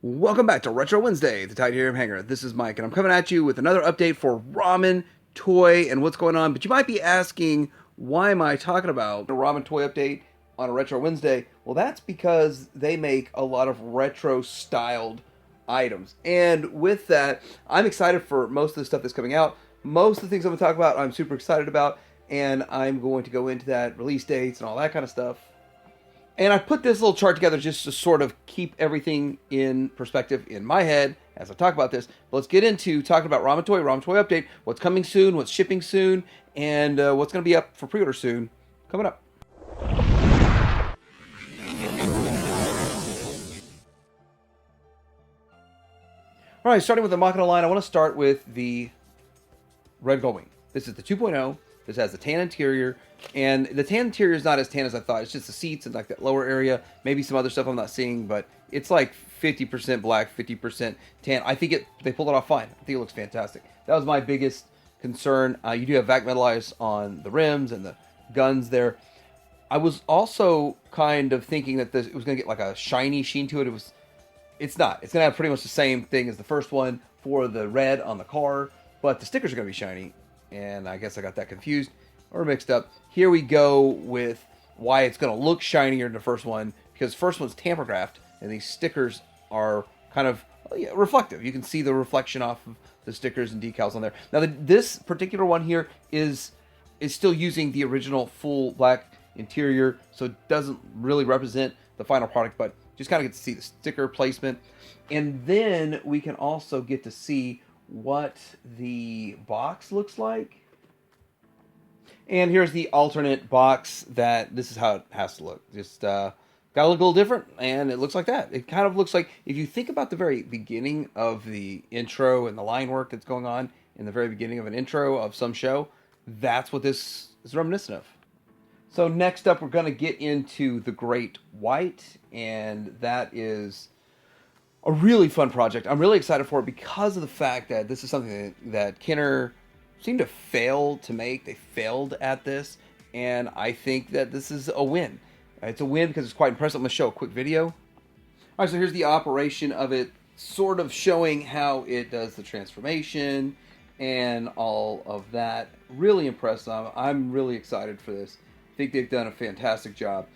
Welcome back to Retro Wednesday, the Titanium Hanger. This is Mike, and I'm coming at you with another update for Ramen Toy and what's going on. But you might be asking, why am I talking about a Ramen Toy update on a Retro Wednesday? Well, that's because they make a lot of retro-styled items. And with that, I'm excited for most of the stuff that's coming out. Most of the things I'm going to talk about, I'm super excited about, and I'm going to go into that, release dates and all that kind of stuff. And I put this little chart together just to sort of keep everything in perspective in my head as I talk about this. But let's get into talking about Ramen Toy update, what's coming soon, what's shipping soon, and what's going to be up for pre-order soon. Coming up. All right, starting with the Machina line, I want to start with the Red GULLWING. This is the 2.0. This has the tan interior, and the tan interior is not as tan as I thought. It's just the seats and like that lower area, maybe some other stuff I'm not seeing, but it's like 50% black, 50% tan. I think they pulled it off fine. I think it looks fantastic. That was my biggest concern. You do have vac metalized on the rims and the guns there. I was also kind of thinking that it was going to get like a shiny sheen to it. It's not. It's going to have pretty much the same thing as the first one for the red on the car, but the stickers are going to be shiny. And I guess I got that confused or mixed up. Here we go with why it's going to look shinier than the first one, because the first one's tamper-graphed, and these stickers are kind of reflective. You can see the reflection off of the stickers and decals on there. Now, this particular one here is still using the original full black interior, so it doesn't really represent the final product, but just kind of get to see the sticker placement. And then we can also get to see what the box looks like. And here's the alternate box that this is how it has to look. Just got to look a little different, and it looks like that. It kind of looks like, if you think about the very beginning of the intro and the line work that's going on in the very beginning of an intro of some show, that's what this is reminiscent of. So next up, we're going to get into the Great White, and that is a really fun project. I'm really excited for it because of the fact that this is something that Kenner seemed to fail to make. They failed at this, and I think that this is a win. It's a win because it's quite impressive. I'm going to show a quick video. All right, so here's the operation of it, sort of showing how it does the transformation and all of that. Really impressive. I'm really excited for this. I think they've done a fantastic job.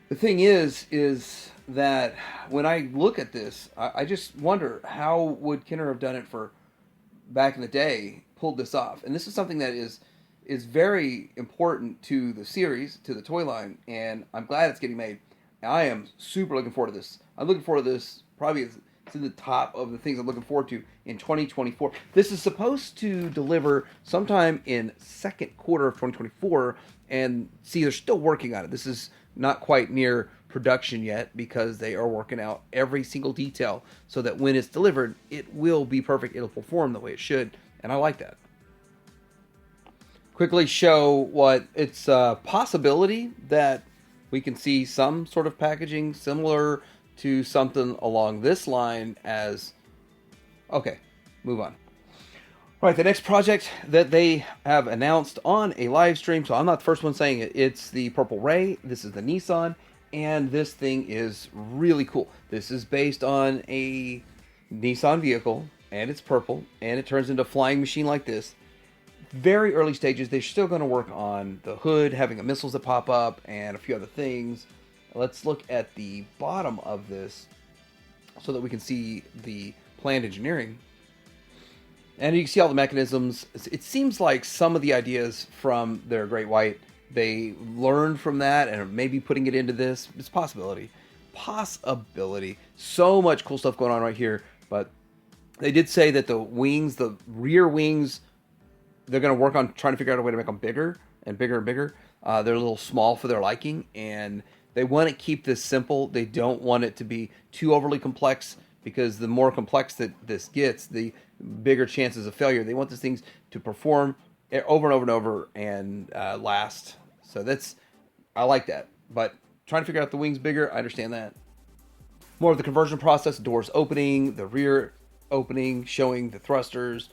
The thing is that when I look at this, I just wonder, how would Kenner have done it for back in the day, pulled this off? And this is something that is very important to the series, to the toy line, and I'm glad it's getting made. I am super looking forward to this. I'm looking forward to this, probably it's in the top of the things I'm looking forward to in 2024. This is supposed to deliver sometime in second quarter of 2024, and see, they're still working on it. This is not quite near production yet because they are working out every single detail so that when it's delivered, it will be perfect. It'll perform the way it should, and I like that. Quickly show what it's a possibility that we can see some sort of packaging similar to something along this line as... Okay, move on. All right, the next project that they have announced on a live stream, so I'm not the first one saying it, it's the Purple Ray. This is the Nissan, and this thing is really cool. This is based on a Nissan vehicle, and it's purple, and it turns into a flying machine like this. Very early stages. They're still going to work on the hood, having the missiles that pop up, and a few other things. Let's look at the bottom of this so that we can see the planned engineering. And you can see all the mechanisms. It seems like some of the ideas from their Great White, they learned from that and are maybe putting it into this. It's a possibility. Possibility. So much cool stuff going on right here. But they did say that the wings, the rear wings, they're going to work on trying to figure out a way to make them bigger and bigger and bigger. They're a little small for their liking, and they want to keep this simple. They don't want it to be too overly complex, because the more complex that this gets, the bigger chances of failure. They want these things to perform over and over and over and last. So I like that. But trying to figure out the wings bigger, I understand that. More of the conversion process, doors opening, the rear opening, showing the thrusters.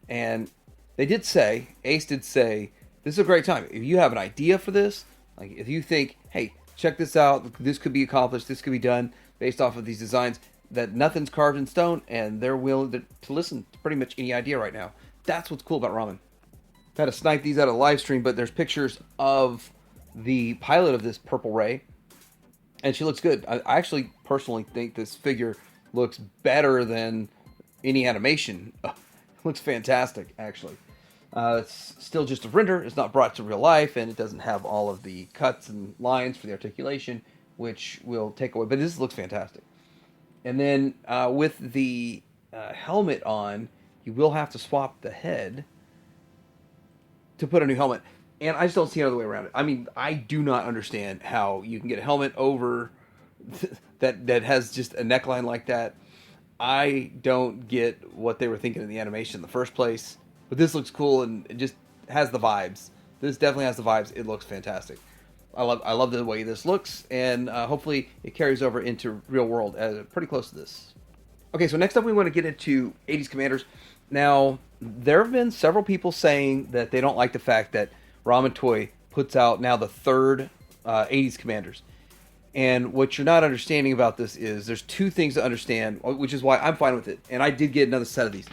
And they did say, Ace did say, this is a great time. If you have an idea for this, like if you think, hey, check this out, this could be accomplished, this could be done based off of these designs, that nothing's carved in stone, and they're willing to listen to pretty much any idea right now. That's what's cool about ramen. I had to snipe these out of the live stream, but there's pictures of the pilot of this Purple Ray, and she looks good. I actually personally think this figure looks better than any animation. Looks fantastic, actually. It's still just a render. It's not brought to real life, and it doesn't have all of the cuts and lines for the articulation, which will take away. But this looks fantastic. And then with the helmet on, you will have to swap the head to put a new helmet. And I just don't see another way around it. I mean, I do not understand how you can get a helmet over that has just a neckline like that. I don't get what they were thinking in the animation in the first place. But this looks cool, and it just has the vibes. This definitely has the vibes. It looks fantastic. I love the way this looks, and hopefully it carries over into real world pretty close to this. Okay, so next up we want to get into 80s Commanders. Now, there have been several people saying that they don't like the fact that Ramen Toy puts out now the third 80s Commanders. And what you're not understanding about this is there's two things to understand, which is why I'm fine with it. And I did get another set of these.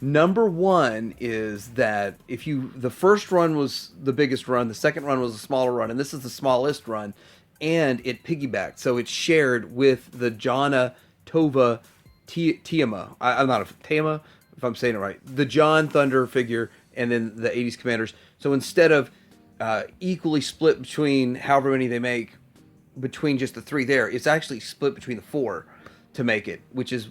Number one is that the first run was the biggest run, the second run was the smaller run, and this is the smallest run, and it piggybacked. So it's shared with the Jana Tova Tiama. I'm not a Tama, if I'm saying it right. The John Thunder figure, and then the 80s Commanders. So instead of equally split between however many they make, between just the three there, it's actually split between the four to make it, which is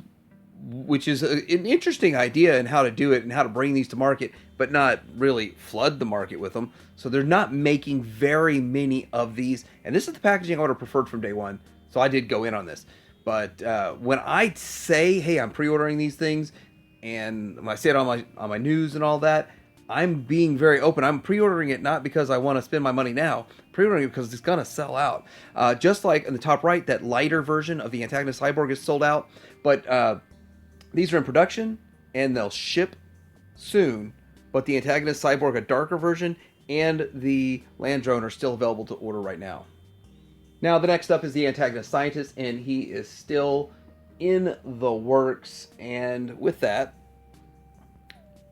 an interesting idea and how to do it and how to bring these to market, but not really flood the market with them. So they're not making very many of these. And this is the packaging I would have preferred from day one. So I did go in on this. But when I say, hey, I'm pre-ordering these things, and when I say it on my news and all that, I'm being very open. I'm pre-ordering it not because I want to spend my money now. Pre-ordering it because it's going to sell out. Just like in the top right, that lighter version of the Antagonist Cyborg is sold out. But these are in production, and they'll ship soon. But the Antagonist Cyborg, a darker version, and the Land Drone are still available to order right now. Now, the next up is the Antagonist Scientist, and he is still in the works. And with that,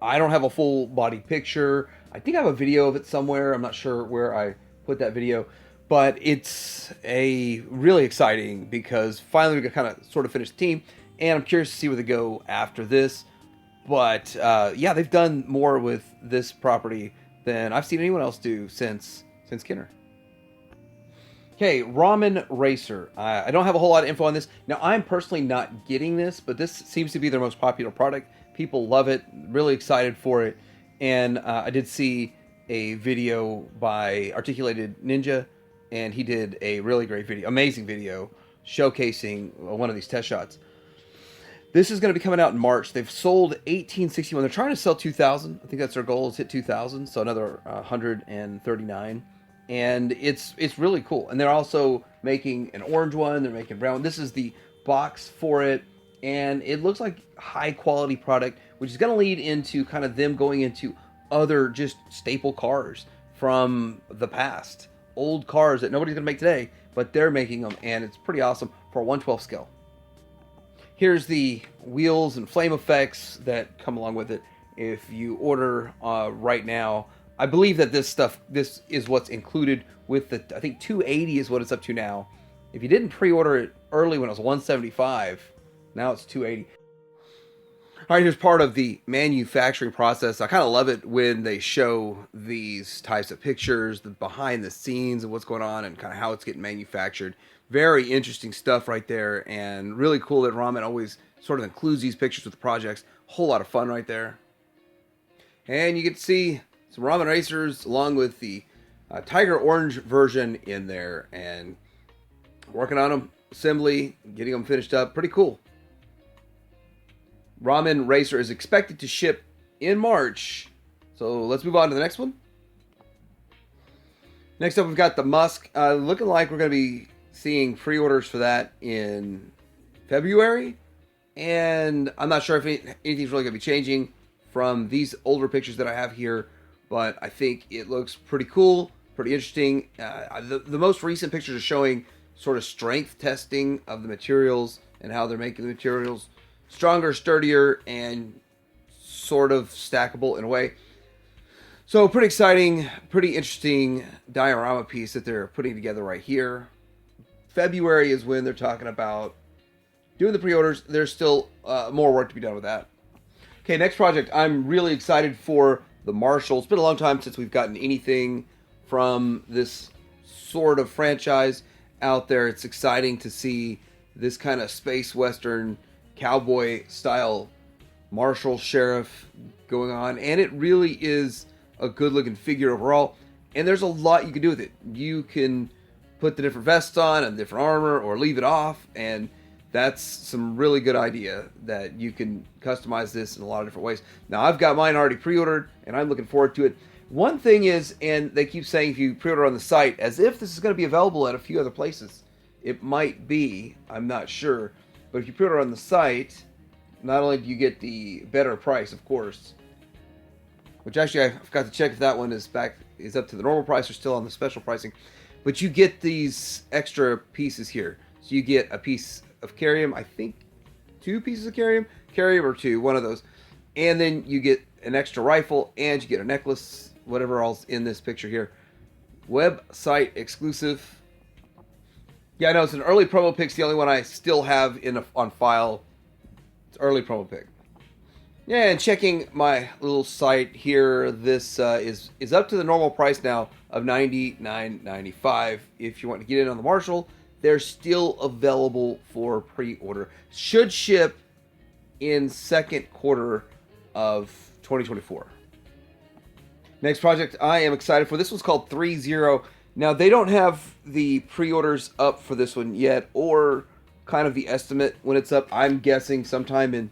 I don't have a full body picture. I think I have a video of it somewhere. I'm not sure where I put that video. But it's really exciting because finally we kind of sort of finished the team. And I'm curious to see where they go after this. But, yeah, they've done more with this property than I've seen anyone else do since Kenner. Okay, Ramen Racer. I don't have a whole lot of info on this. Now, I'm personally not getting this, but this seems to be their most popular product. People love it, really excited for it. And I did see a video by Articulated Ninja, and he did a really great video, amazing video, showcasing one of these test shots. This is going to be coming out in March. They've sold 1861. They're trying to sell 2,000. I think that's their goal, is hit 2,000. So another 139. And it's really cool. And they're also making an orange one. They're making a brown one. This is the box for it. And it looks like high quality product, which is going to lead into kind of them going into other just staple cars from the past. Old cars that nobody's going to make today, but they're making them. And it's pretty awesome for a 1/12 scale. Here's the wheels and flame effects that come along with it. If you order right now, I believe that this is what's included with the, I think 280 is what it's up to now. If you didn't pre-order it early when it was 175, now it's 280. All right, here's part of the manufacturing process. I kind of love it when they show these types of pictures, the behind the scenes of what's going on and kind of how it's getting manufactured. Very interesting stuff right there, and really cool that Ramen always sort of includes these pictures with the projects. Whole lot of fun right there. And you get to see some Ramen Racers along with the Tiger Orange version in there, and working on them, assembly, getting them finished up. Pretty cool. Ramen Racer is expected to ship in March. So let's move on to the next one. Next up, we've got the Musk. Looking like we're going to be seeing pre-orders for that in February. And I'm not sure if anything's really going to be changing from these older pictures that I have here. But I think it looks pretty cool, pretty interesting. The most recent pictures are showing sort of strength testing of the materials and how they're making the materials stronger, sturdier, and sort of stackable in a way. So pretty exciting, pretty interesting diorama piece that they're putting together right here. February is when they're talking about doing the pre-orders. There's still more work to be done with that. Okay, next project. I'm really excited for the Marshall. It's been a long time since we've gotten anything from this sort of franchise out there. It's exciting to see this kind of space western cowboy style Marshall sheriff going on, and it really is a good looking figure overall, and there's a lot you can do with it. You can put the different vests on and different armor, or leave it off, and that's some really good idea that you can customize this in a lot of different ways. Now, I've got mine already pre-ordered, and I'm looking forward to it. One thing is, and they keep saying if you pre-order on the site, as if this is going to be available at a few other places. It might be, I'm not sure, but if you pre-order on the site, not only do you get the better price, of course, which actually I forgot to check if that one is up to the normal price or still on the special pricing, but you get these extra pieces here. So you get a piece of carium, I think 2 pieces of carium or 2, one of those, and then you get an extra rifle, and you get a necklace, whatever else in this picture here. Website exclusive. Yeah, I know it's an early promo pick. It's the only one I still have on file. It's early promo pick. Yeah, and checking my little site here, this is up to the normal price now of $99.95. If you want to get in on the Marshall, they're still available for pre-order. Should ship in second quarter of 2024. Next project I am excited for. This one's called 3-0. Now, they don't have the pre-orders up for this one yet, or kind of the estimate when it's up. I'm guessing sometime in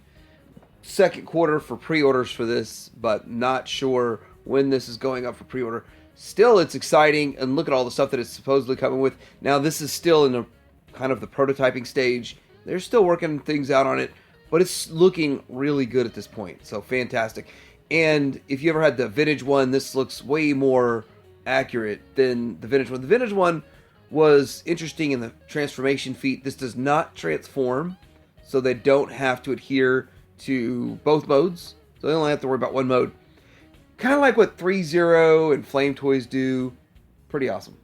second quarter for pre-orders for this, but not sure when this is going up for pre-order. Still, it's exciting, and look at all the stuff that it's supposedly coming with. Now, this is still in a kind of the prototyping stage. They're still working things out on it, but it's looking really good at this point. So, fantastic. And if you ever had the vintage one, this looks way more accurate than the vintage one. The vintage one was interesting in the transformation feat. This does not transform, so they don't have to adhere to both modes. So they only have to worry about one mode. Kind of like what 3-0 and Flame Toys do. Pretty awesome.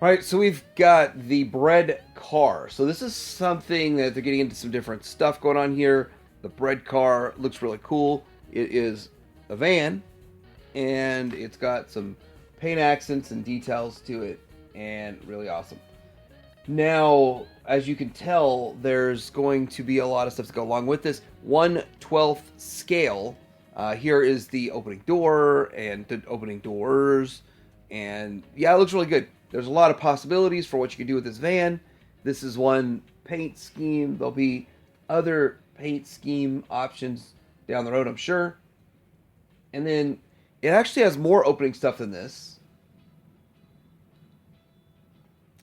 Alright, so we've got the bread car. So this is something that they're getting into some different stuff going on here. The bread car looks really cool. It is a van, and it's got some paint accents and details to it, and really awesome. Now, as you can tell, there's going to be a lot of stuff to go along with this. 1/12 scale. Here is the opening door and the opening doors, and yeah, it looks really good. There's a lot of possibilities for what you can do with this van. This is one paint scheme. There'll be other paint scheme options down the road, I'm sure. And then it actually has more opening stuff than this.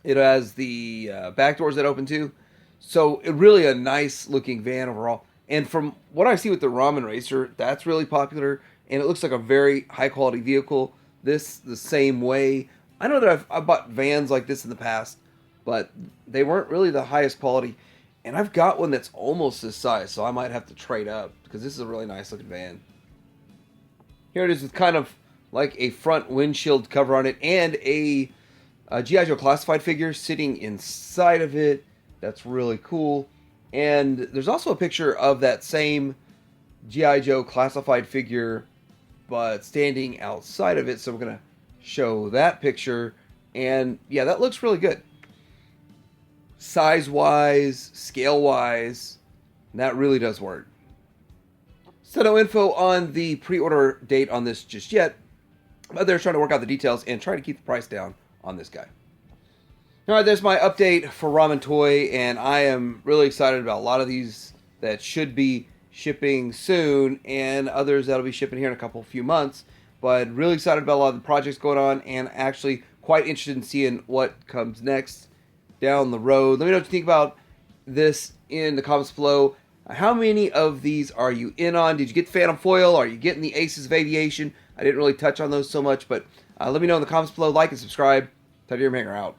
It has the back doors that open too. So it really a nice looking van overall. And from what I see with the Ramen Racer, that's really popular. And it looks like a very high quality vehicle. This the same way. I know that I've bought vans like this in the past, but they weren't really the highest quality. And I've got one that's almost this size, so I might have to trade up, because this is a really nice looking van. Here it is with kind of like a front windshield cover on it, and a G.I. Joe classified figure sitting inside of it. That's really cool. And there's also a picture of that same G.I. Joe classified figure, but standing outside of it. So we're going to show that picture. And yeah, that looks really good. Size-wise, scale-wise, that really does work. So no info on the pre-order date on this just yet, but they're trying to work out the details and try to keep the price down on this guy. Alright, there's my update for Ramen Toy, and I am really excited about a lot of these that should be shipping soon, and others that'll be shipping here in a few months. But really excited about a lot of the projects going on, and actually quite interested in seeing what comes next down the road. Let me know what you think about this in the comments below. How many of these are you in on? Did you get the Phantom Foil? Are you getting the Aces of Aviation? I didn't really touch on those so much, but let me know in the comments below. Like and subscribe. Titanium Hanger out.